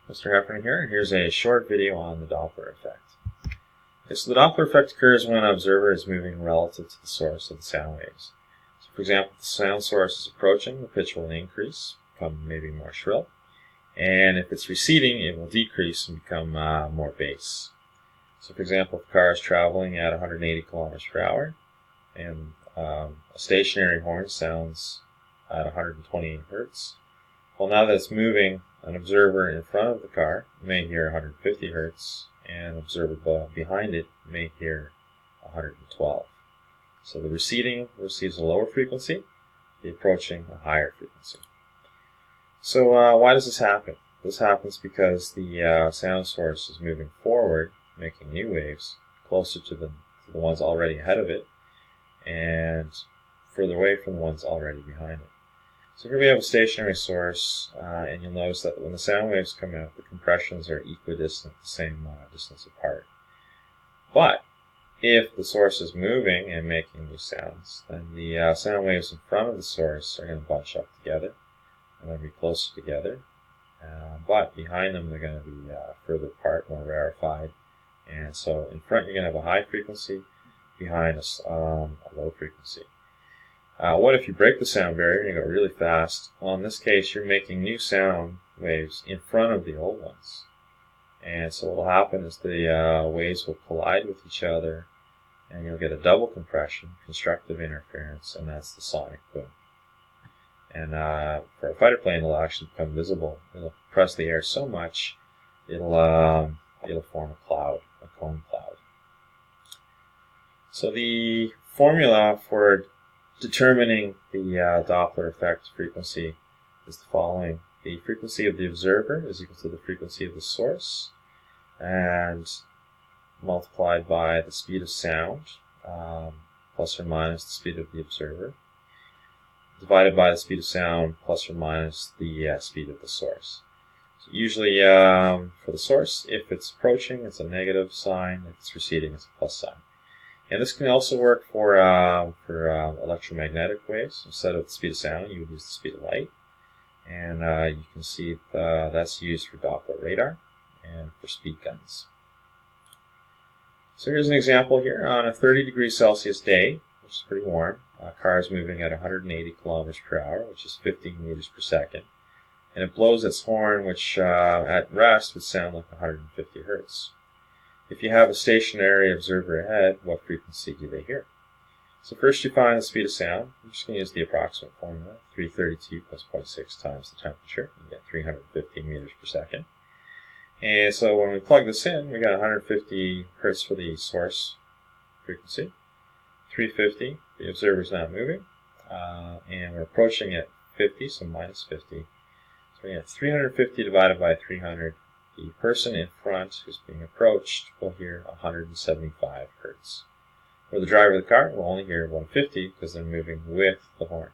Mr. Heffernan here, and here's a short video on the Doppler effect. Okay, so the Doppler effect occurs when an observer is moving relative to the source of the sound waves. So for example, if the sound source is approaching, the pitch will increase, become maybe more shrill, and if it's receding, it will decrease and become more bass. So for example, if the car is traveling at 180 kilometers per hour, and a stationary horn sounds at 128 hertz, well, now that it's moving, an observer in front of the car may hear 150 hertz, and an observer behind it may hear 112. So the receding receives a lower frequency, the approaching a higher frequency. So why does this happen? This happens because the sound source is moving forward, making new waves closer to the ones already ahead of it, and further away from the ones already behind it. So here we have a stationary source, and you'll notice that when the sound waves come out, the compressions are equidistant, the same distance apart. But if the source is moving and making new sounds, then the sound waves in front of the source are going to bunch up together, and they'll be closer together. But behind them, they're going to be further apart, more rarefied. And so in front, you're going to have a high frequency, behind a low frequency. What if you break the sound barrier and you go really fast? Well, in this case, you're making new sound waves in front of the old ones. And so what will happen is the waves will collide with each other, and you'll get a double compression, constructive interference, and that's the sonic boom. And for a fighter plane, it'll actually become visible. It'll compress the air so much, it'll form a cloud, a cone cloud. So the formula for determining the Doppler effect frequency is the following. The frequency of the observer is equal to the frequency of the source, and multiplied by the speed of sound, plus or minus the speed of the observer, divided by the speed of sound, plus or minus the speed of the source. So usually for the source, if it's approaching, it's a negative sign. If it's receding, it's a plus sign. And this can also work for electromagnetic waves. Instead of the speed of sound, you would use the speed of light. And you can see that's used for Doppler radar and for speed guns. So here's an example here. On a 30 degrees Celsius day, which is pretty warm, a car is moving at 180 kilometers per hour, which is 15 meters per second. And it blows its horn, which at rest would sound like 150 hertz. If you have a stationary observer ahead, what frequency do they hear? So first you find the speed of sound. I'm just going to use the approximate formula, 332 plus 0.6 times the temperature. You get 350 meters per second. And so when we plug this in, we got 150 hertz for the source frequency, 350, the observer is not moving, and we're approaching at 50, so minus 50. So we get 350 divided by 300. The person in front who's being approached will hear 175 hertz. For the driver of the car, will only hear 150 because they're moving with the horn.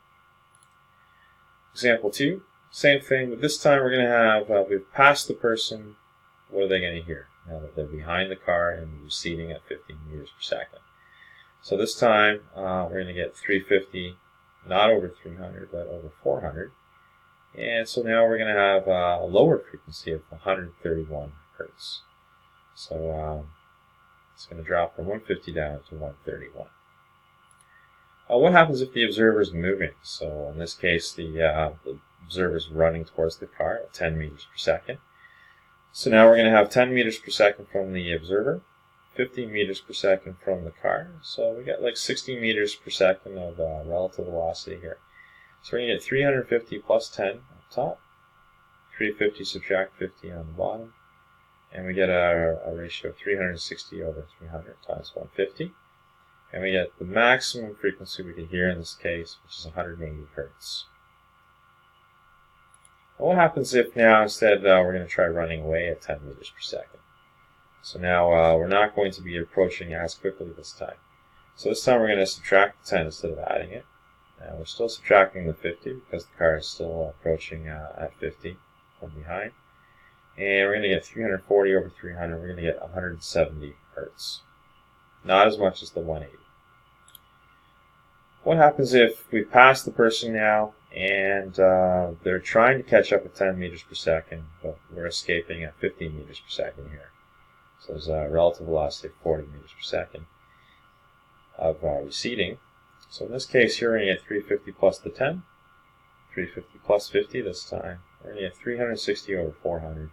Example 2, same thing, but this time we're going to have, we've passed the person. What are they going to hear now that they're behind the car and receding at 15 meters per second? So this time we're going to get 350, not over 300, but over 400. And so now we're going to have a lower frequency of 131 hertz. So it's going to drop from 150 down to 131. What happens if the observer is moving? So in this case, the observer is running towards the car at 10 meters per second. So now we're going to have 10 meters per second from the observer, 50 meters per second from the car. So we got like 60 meters per second of relative velocity here. So we're going to get 350 plus 10 up top, 350 subtract 50 on the bottom, and we get a ratio of 360 over 300 times 150. And we get the maximum frequency we can hear in this case, which is 180 hertz. Well, what happens if now instead we're going to try running away at 10 meters per second? So now we're not going to be approaching as quickly this time. So this time we're going to subtract the 10 instead of adding it. We're still subtracting the 50 because the car is still approaching at 50 from behind. And we're going to get 340 over 300. We're going to get 170 hertz. Not as much as the 180. What happens if we pass the person now and they're trying to catch up at 10 meters per second, but we're escaping at 15 meters per second here. So there's a relative velocity of 40 meters per second of receding. So in this case here, we're going to get 350 plus the 10, 350 plus 50 this time. We're going to get 360 over 400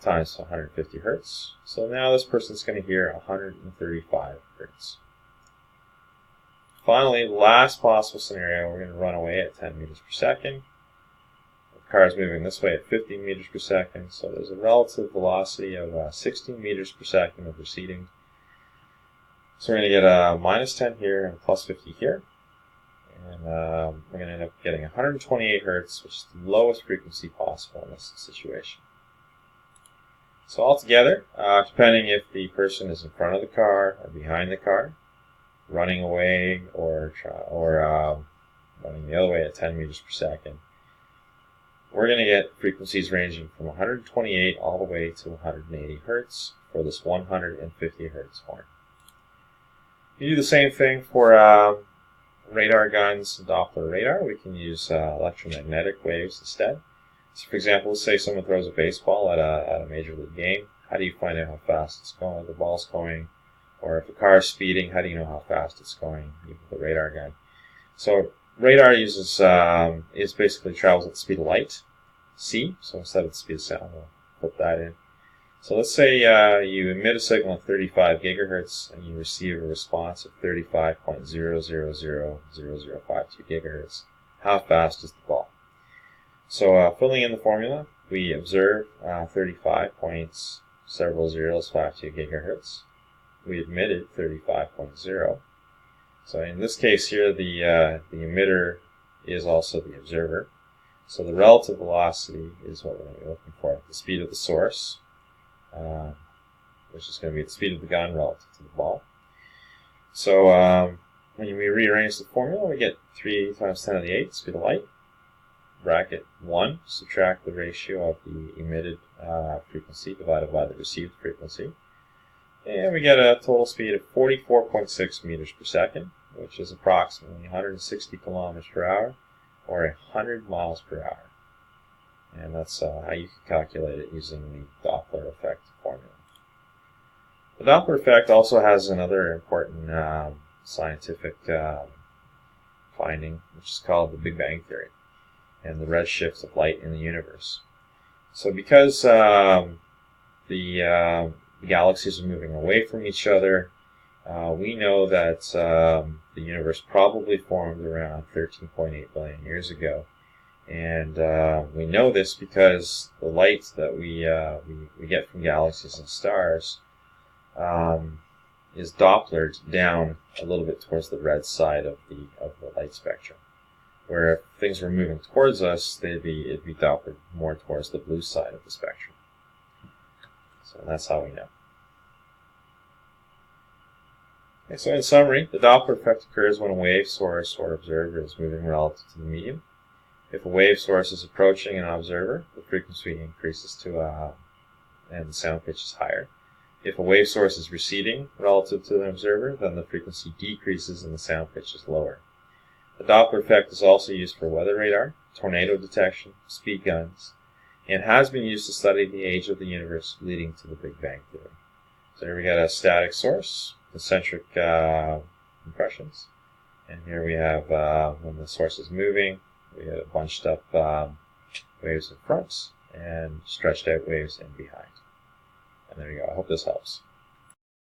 times 150 hertz. So now this person's going to hear 135 hertz. Finally, last possible scenario, we're going to run away at 10 meters per second. The car is moving this way at 15 meters per second, so there's a relative velocity of 16 meters per second of receding. So we're going to get a minus 10 here and a plus 50 here. And we're going to end up getting 128 hertz, which is the lowest frequency possible in this situation. So altogether, depending if the person is in front of the car or behind the car, running away or running the other way at 10 meters per second, we're going to get frequencies ranging from 128 all the way to 180 hertz for this 150 hertz horn. You do the same thing for radar guns and Doppler radar. We can use electromagnetic waves instead. So for example, let's say someone throws a baseball at a major league game. How do you find out how fast it's going, the ball's going? Or if a car is speeding, how do you know how fast it's going with the radar gun? So radar uses basically travels at the speed of light, c. So instead of the speed of sound, we'll put that in. So let's say you emit a signal at 35 gigahertz and you receive a response of 35.0000052 gigahertz. How fast is the ball? So filling in the formula, we observe 35.00052 gigahertz. We emitted 35.0. So in this case here, the emitter is also the observer. So the relative velocity is what we're going to be looking for. The speed of the source, which is going to be the speed of the gun relative to the ball. So when we rearrange the formula, we get 3 times 10 to the 8, speed of light, bracket 1, subtract the ratio of the emitted frequency divided by the received frequency. And we get a total speed of 44.6 meters per second, which is approximately 160 kilometers per hour, or 100 miles per hour. And that's how you can calculate it using the Doppler effect formula. The Doppler effect also has another important scientific finding, which is called the Big Bang Theory, and the redshift of light in the universe. So because the galaxies are moving away from each other, we know that the universe probably formed around 13.8 billion years ago. And we know this because the light that we get from galaxies and stars is Dopplered down a little bit towards the red side of the light spectrum. Where if things were moving towards us, it'd be Dopplered more towards the blue side of the spectrum. So that's how we know. Okay, so in summary, the Doppler effect occurs when a wave source or observer is moving relative to the medium. If a wave source is approaching an observer, the frequency increases and the sound pitch is higher. If a wave source is receding relative to the observer, then the frequency decreases and the sound pitch is lower. The Doppler effect is also used for weather radar, tornado detection, speed guns, and has been used to study the age of the universe leading to the Big Bang Theory. So here we got a static source, concentric impressions, and here we have when the source is moving, we have bunched up waves in front and stretched out waves in behind. And there you go. I hope this helps.